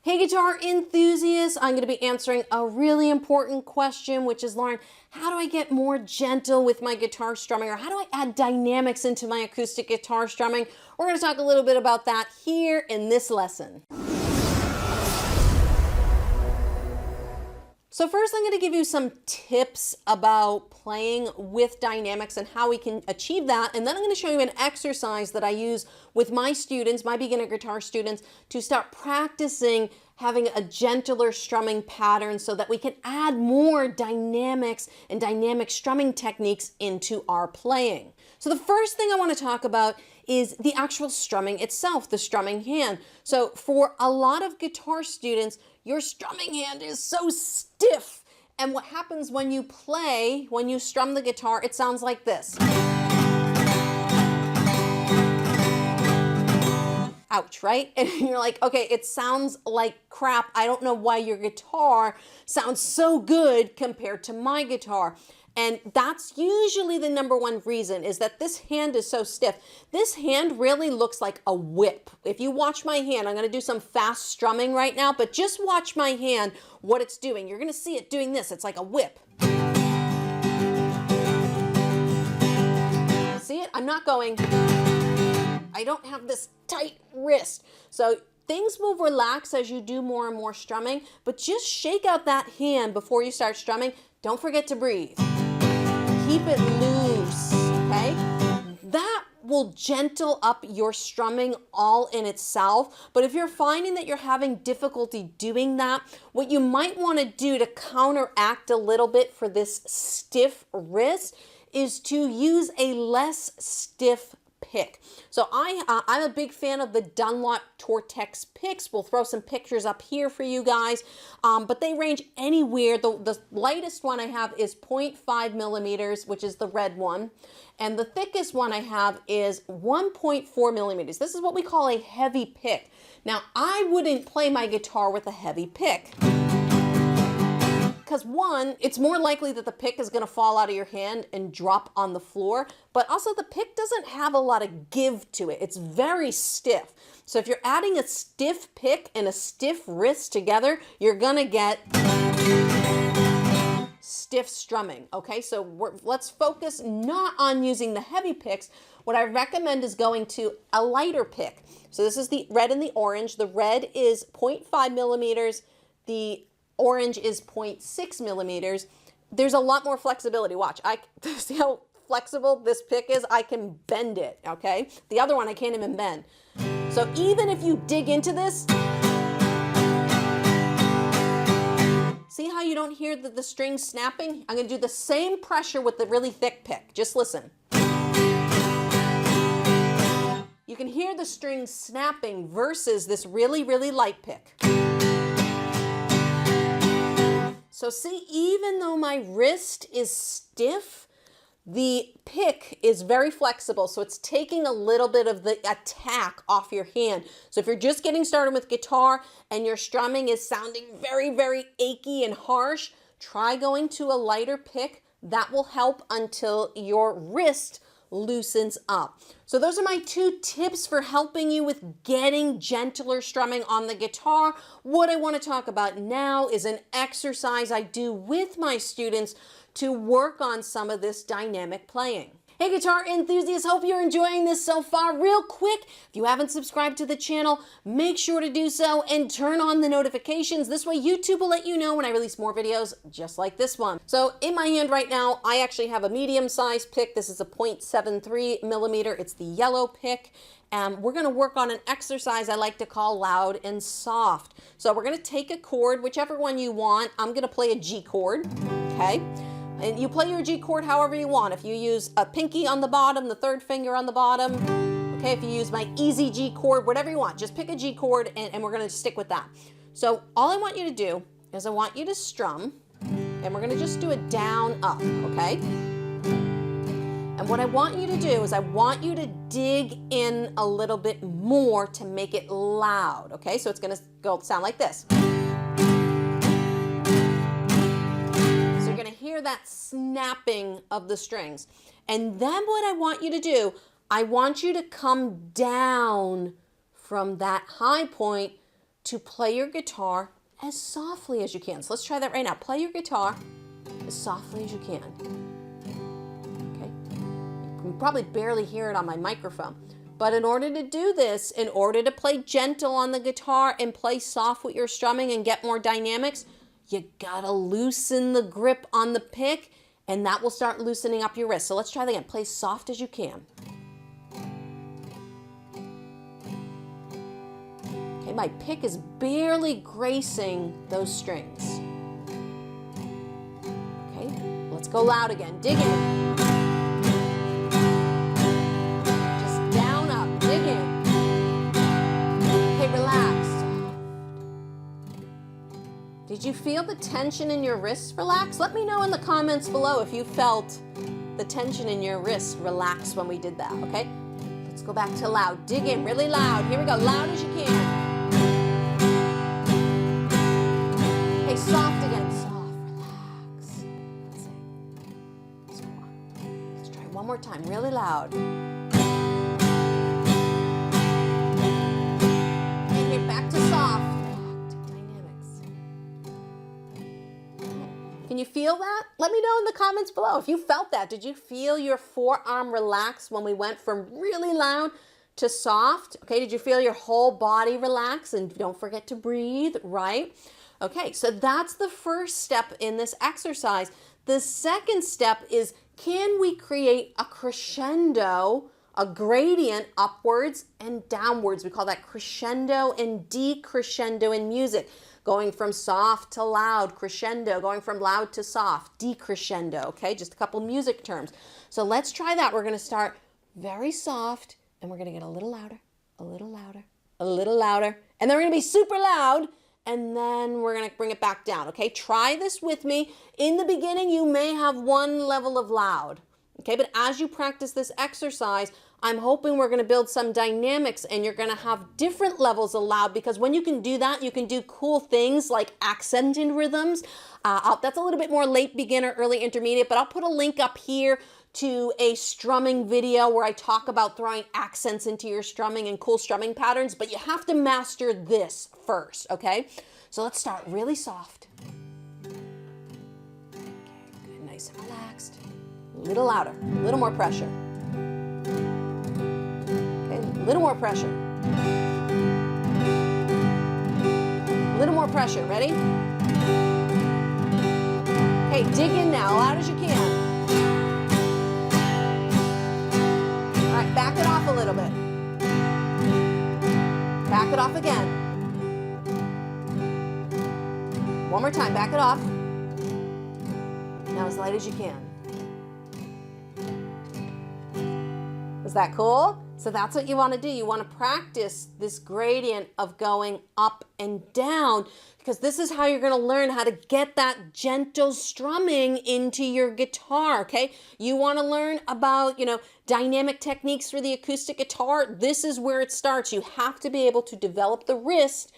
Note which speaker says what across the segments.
Speaker 1: Hey guitar enthusiasts, I'm going to be answering a really important question, which is, Lauren, how do I get more gentle with my guitar strumming, or how do I add dynamics into my acoustic guitar strumming? We're going to talk a little bit about that here in this lesson. So first I'm going to give you some tips about playing with dynamics and how we can achieve that. And then I'm going to show you an exercise that I use with my students, my beginner guitar students, to start practicing having a gentler strumming pattern so that we can add more dynamics and dynamic strumming techniques into our playing. So the first thing I want to talk about is the actual strumming itself, the strumming hand. So for a lot of guitar students, your strumming hand is so stiff. And what happens when you play, when you strum the guitar, it sounds like this. Ouch, right? And you're like, okay, it sounds like crap. I don't know why your guitar sounds so good compared to my guitar. And that's usually the number one reason, is that this hand is so stiff. This hand really looks like a whip. If you watch my hand, I'm going to do some fast strumming right now, but just watch my hand, what it's doing. You're going to see it doing this. It's like a whip. See it? I'm not going. I don't have this tight wrist. So things will relax as you do more and more strumming, but just shake out that hand before you start strumming. Don't forget to breathe. Keep it loose, okay? That will gentle up your strumming all in itself. But if you're finding that you're having difficulty doing that, what you might want to do to counteract a little bit for this stiff wrist is to use a less stiff pick. So I'm a big fan of the Dunlop Tortex picks. We'll throw some pictures up here for you guys, but they range anywhere. The lightest one I have is 0.5 millimeters, which is the red one, and the thickest one I have is 1.4 millimeters. This is what we call a heavy pick. Now, I wouldn't play my guitar with a heavy pick, because one, it's more likely that the pick is going to fall out of your hand and drop on the floor, but also the pick doesn't have a lot of give to it. It's very stiff. So if you're adding a stiff pick and a stiff wrist together, you're going to get stiff strumming, okay? So let's focus not on using the heavy picks. What I recommend is going to a lighter pick. So this is the red and the orange. The red is 0.5 millimeters. The orange is 0.6 millimeters. There's a lot more flexibility. Watch, see how flexible this pick is? I can bend it, okay? The other one I can't even bend. So even if you dig into this, see how you don't hear the strings snapping? I'm gonna do the same pressure with the really thick pick. Just listen. You can hear the strings snapping versus this really, really light pick. So see, even though my wrist is stiff, the pick is very flexible. So it's taking a little bit of the attack off your hand. So if you're just getting started with guitar and your strumming is sounding very, very achy and harsh, try going to a lighter pick. That will help until your wrist loosens up. So those are my 2 tips for helping you with getting gentler strumming on the guitar. What I want to talk about now is an exercise I do with my students to work on some of this dynamic playing. Hey guitar enthusiasts, hope you're enjoying this so far. Real quick, if you haven't subscribed to the channel, make sure to do so and turn on the notifications. This way YouTube will let you know when I release more videos just like this one. So in my hand right now, I actually have a medium-sized pick. This is a 0.73 millimeter. It's the yellow pick. And we're going to work on an exercise I like to call loud and soft. So we're going to take a chord, whichever one you want. I'm going to play a G chord, okay? And you play your G chord however you want. If you use a pinky on the bottom, the 3rd finger on the bottom, okay, if you use my easy G chord, whatever you want, just pick a G chord and we're gonna stick with that. So all I want you to do is I want you to strum, and we're gonna just do it down, up, okay? And what I want you to do is I want you to dig in a little bit more to make it loud, okay? So it's gonna sound like this. Hear that snapping of the strings. And then what I want you to do, I want you to come down from that high point to play your guitar as softly as you can. So let's try that right now. Play your guitar as softly as you can. Okay? You can probably barely hear it on my microphone. But in order to do this, in order to play gentle on the guitar and play soft with your strumming and get more dynamics, you gotta loosen the grip on the pick, and that will start loosening up your wrist. So let's try that again. Play soft as you can. Okay, my pick is barely gracing those strings. Okay, let's go loud again. Dig in. Just down, up, dig in. Okay, relax. Did you feel the tension in your wrists relax? Let me know in the comments below if you felt the tension in your wrist relax when we did that, okay? Let's go back to loud. Dig in really loud. Here we go, loud as you can. Okay, soft again. Soft, relax. That's it. Let's try one more time, really loud. And here, back to soft. Can you feel that? Let me know in the comments below if you felt that. Did you feel your forearm relax when we went from really loud to soft? Okay, did you feel your whole body relax? And don't forget to breathe, right? Okay, so that's the first step in this exercise. The second step is, can we create a crescendo, a gradient upwards and downwards? We call that crescendo and decrescendo in music. Going from soft to loud, crescendo, going from loud to soft, decrescendo, okay? Just a couple music terms. So let's try that. We're gonna start very soft, and we're gonna get a little louder, a little louder, a little louder, and then we're gonna be super loud, and then we're gonna bring it back down, okay? Try this with me. In the beginning, you may have one level of loud, okay? But as you practice this exercise, I'm hoping we're gonna build some dynamics and you're gonna have different levels of loud, because when you can do that, you can do cool things like accented rhythms. That's a little bit more late beginner, early intermediate, but I'll put a link up here to a strumming video where I talk about throwing accents into your strumming and cool strumming patterns, but you have to master this first, okay? So let's start really soft. Okay, good, nice and relaxed. A little louder, a little more pressure. A little more pressure. A little more pressure. Ready? Okay, dig in now, loud as you can. All right, back it off a little bit. Back it off again. One more time, back it off. Now as light as you can. Is that cool? So that's what you want to do. You want to practice this gradient of going up and down, because this is how you're going to learn how to get that gentle strumming into your guitar, okay? You want to learn about, dynamic techniques for the acoustic guitar. This is where it starts. You have to be able to develop the wrist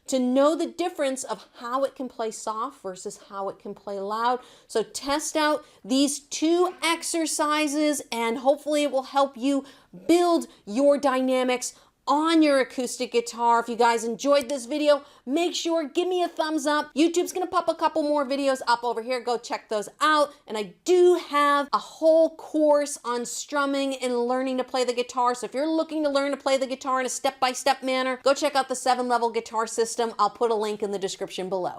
Speaker 1: to know the difference of how it can play soft versus how it can play loud. So test out these two exercises and hopefully it will help you build your dynamics on your acoustic guitar. If you guys enjoyed this video, make sure, give me a thumbs up. YouTube's gonna pop a couple more videos up over here. Go check those out. And I do have a whole course on strumming and learning to play the guitar. So if you're looking to learn to play the guitar in a step-by-step manner, go check out the 7-level guitar system. I'll put a link in the description below.